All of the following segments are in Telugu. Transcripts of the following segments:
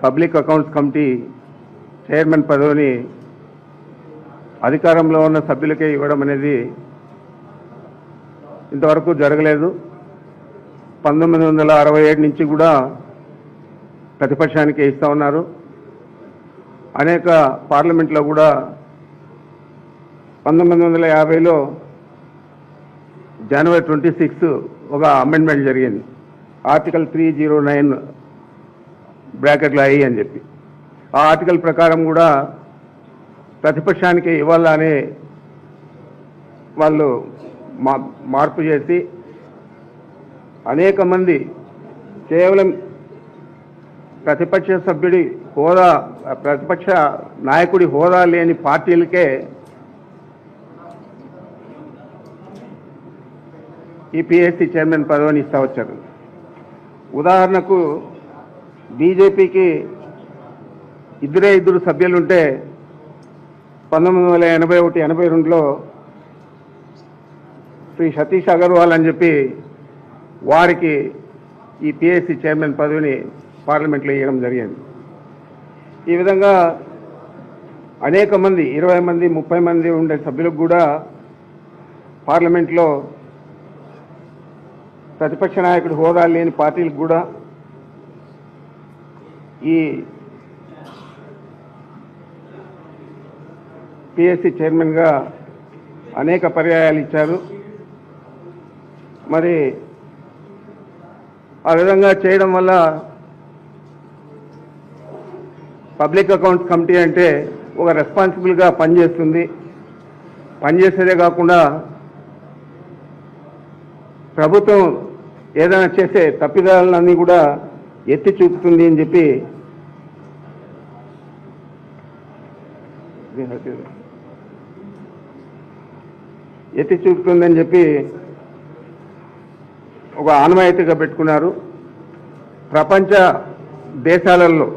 పబ్లిక్ అకౌంట్స్ కమిటీ చైర్మన్ పదవిని అధికారంలో ఉన్న సభ్యులకే ఇవ్వడం అనేది ఇంతవరకు జరగలేదు. 1967 నుంచి కూడా ప్రతిపక్షానికి ఇస్తూ ఉన్నారు. అనేక పార్లమెంట్లో కూడా 1950లో జనవరి 26 ఒక అమెండ్మెంట్ జరిగింది. ఆర్టికల్ 309 బ్రాకెట్లో అయ్యి అని చెప్పి ఆ ఆర్టికల్ ప్రకారం కూడా ప్రతిపక్షానికి ఇవ్వాలని వాళ్ళు మార్పు చేసి అనేక మంది కేవలం ప్రతిపక్ష సభ్యుడి హోదా, ప్రతిపక్ష నాయకుడి హోదా లేని పార్టీలకే ఈ పిఎస్సి చైర్మన్ పదవిని ఇస్తా వచ్చారు. ఉదాహరణకు బీజేపీకి ఇద్దరు సభ్యులుంటే 1981-82లో శ్రీ సతీష్ అగర్వాల్ అని చెప్పి వారికి ఈ పిఎస్సి చైర్మన్ పదవిని పార్లమెంట్లో ఇవ్వడం జరిగింది. ఈ విధంగా అనేక మంది 20 మంది 30 మంది ఉండే సభ్యులకు కూడా పార్లమెంట్లో ప్రతిపక్ష నాయకుడి హోదా లేని పార్టీలకు కూడా ఈ పిఎస్సి చైర్మన్గా అనేక పర్యాయాలు ఇచ్చారు. మరి ఆ విధంగా చేయడం వల్ల పబ్లిక్ అకౌంట్స్ కమిటీ అంటే ఒక రెస్పాన్సిబుల్గా పనిచేస్తుంది. పనిచేసేదే కాకుండా ప్రభుత్వం ఏదైనా చేసే తప్పిదాలన్నీ కూడా ఎత్తి చూపుతుంది అని చెప్పి ఒక ఆనవాయితీగా పెట్టుకున్నారు. ప్రపంచ దేశాలలో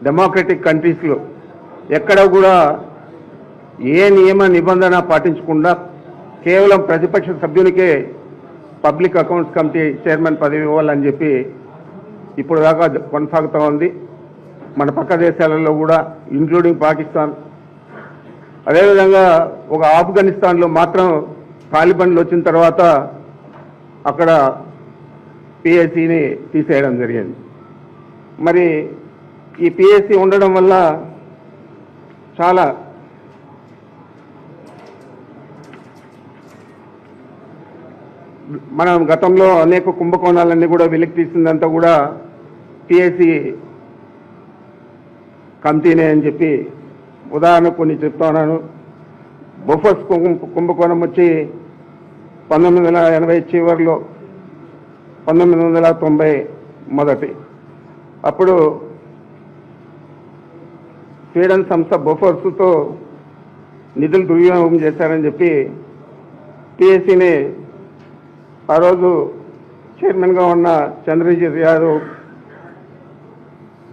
డెమోక్రటిక్ కంట్రీస్లో ఎక్కడ కూడా ఏ నియమ నిబంధన పాటించకుండా కేవలం ప్రతిపక్ష సభ్యునికే పబ్లిక్ అకౌంట్స్ కమిటీ చైర్మన్ పదవి ఇవ్వాలని చెప్పి ఇప్పుడు దాకా కొనసాగుతూ ఉంది. మన పక్క దేశాలలో కూడా ఇంక్లూడింగ్ పాకిస్తాన్, అదేవిధంగా ఒక ఆఫ్ఘనిస్తాన్లో మాత్రం తాలిబాన్లు వచ్చిన తర్వాత అక్కడ పిఎస్సిని తీసేయడం జరిగింది. మరి ఈ పిఎస్సి ఉండడం వల్ల చాలా మనం గతంలో అనేక కుంభకోణాలన్నీ కూడా వెలికి తీసిందంతా కూడా పిఎస్సి కమిటీనే అని చెప్పి ఉదాహరణ కొన్ని చెప్తున్నాను. బొఫర్స్ కుంభకోణం వచ్చి 1980 చివరిలో 1990 మొదటి అప్పుడు స్వీడన్ సంస్థ బొఫర్స్తో నిధులు దుర్వినియోగం చేశారని చెప్పి పిఎస్సిని ఆ రోజు చైర్మన్గా ఉన్న చంద్రజిత్ యాదవ్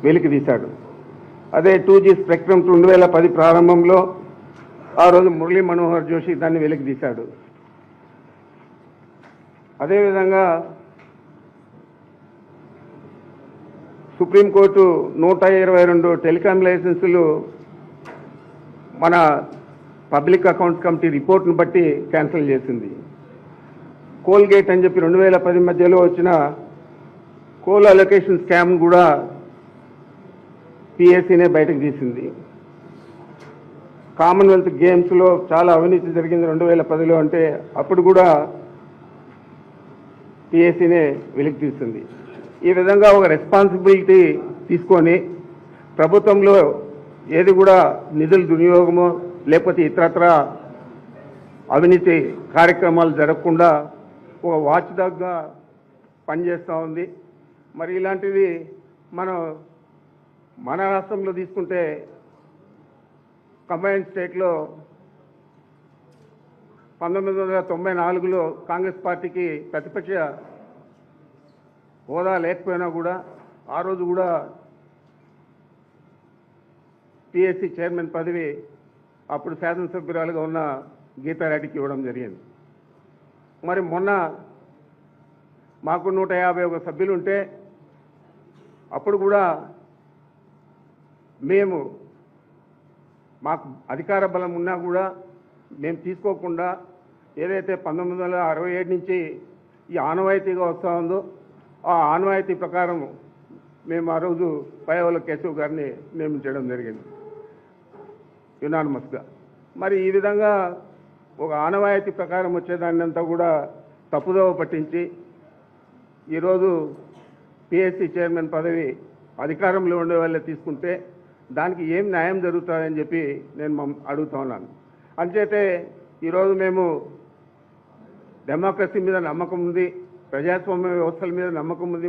వెలికి తీశాడు. అదే 2G స్పెక్ట్రమ్ 2010 ప్రారంభంలో ఆ రోజు మురళీ మనోహర్ జోషి దాన్ని వెలికి తీశాడు. అదేవిధంగా సుప్రీంకోర్టు 122 టెలికాం లైసెన్సులు మన పబ్లిక్ అకౌంట్స్ కమిటీ రిపోర్ట్ను బట్టి క్యాన్సిల్ చేసింది. కోల్గేట్ అని చెప్పి 2010 మధ్యలో వచ్చిన కోల్ అలొకేషన్ స్కామ్ కూడా పిఎస్సినే బయటకు తీసింది. కామన్వెల్త్ గేమ్స్లో చాలా అవినీతి జరిగింది 2010లో అంటే అప్పుడు కూడా పిఎస్సినే వెలికి తీస్తుంది. ఈ విధంగా ఒక రెస్పాన్సిబిలిటీ తీసుకొని ప్రభుత్వంలో ఏది కూడా నిధుల దుర్వినియోగమో లేకపోతే ఇతరత్ర అవినీతి కార్యక్రమాలు జరగకుండా ఒక వాచ్ డాగ్గా పనిచేస్తూ ఉంది. మరి ఇలాంటివి మన రాష్ట్రంలో తీసుకుంటే కంబైన్డ్ స్టేట్లో 1994లో కాంగ్రెస్ పార్టీకి ప్రతిపక్ష హోదా లేకపోయినా కూడా ఆ రోజు కూడా పిఎస్సి చైర్మన్ పదవి అప్పుడు శాసనసభ్యురాలుగా ఉన్న గీతారెడ్డికి ఇవ్వడం జరిగింది. మరి మొన్న మాకు 151 సభ్యులు ఉంటే అప్పుడు కూడా మేము మాకు అధికార బలం ఉన్నా కూడా మేము తీసుకోకుండా ఏదైతే 1967 నుంచి ఈ ఆనవాయితీగా వస్తూ ఉందో ఆ ఆనవాయితీ ప్రకారం మేము ఆ రోజు పయ్యవల కేశవ్ గారిని నియమించడం జరిగింది యునానిమస్గా. మరి ఈ విధంగా ఒక ఆనవాయితీ ప్రకారం వచ్చేదాన్నంతా కూడా తప్పుదోవ పట్టించి ఈరోజు పిఎస్సి చైర్మన్ పదవి అధికారంలో ఉండే వాళ్ళే తీసుకుంటే దానికి ఏం న్యాయం జరుగుతుందని చెప్పి నేను అడుగుతా ఉన్నాను. అంచేతే ఈరోజు మేము డెమోక్రసీ మీద నమ్మకం ఉంది, ప్రజాస్వామ్య వ్యవస్థల మీద నమ్మకం ఉంది.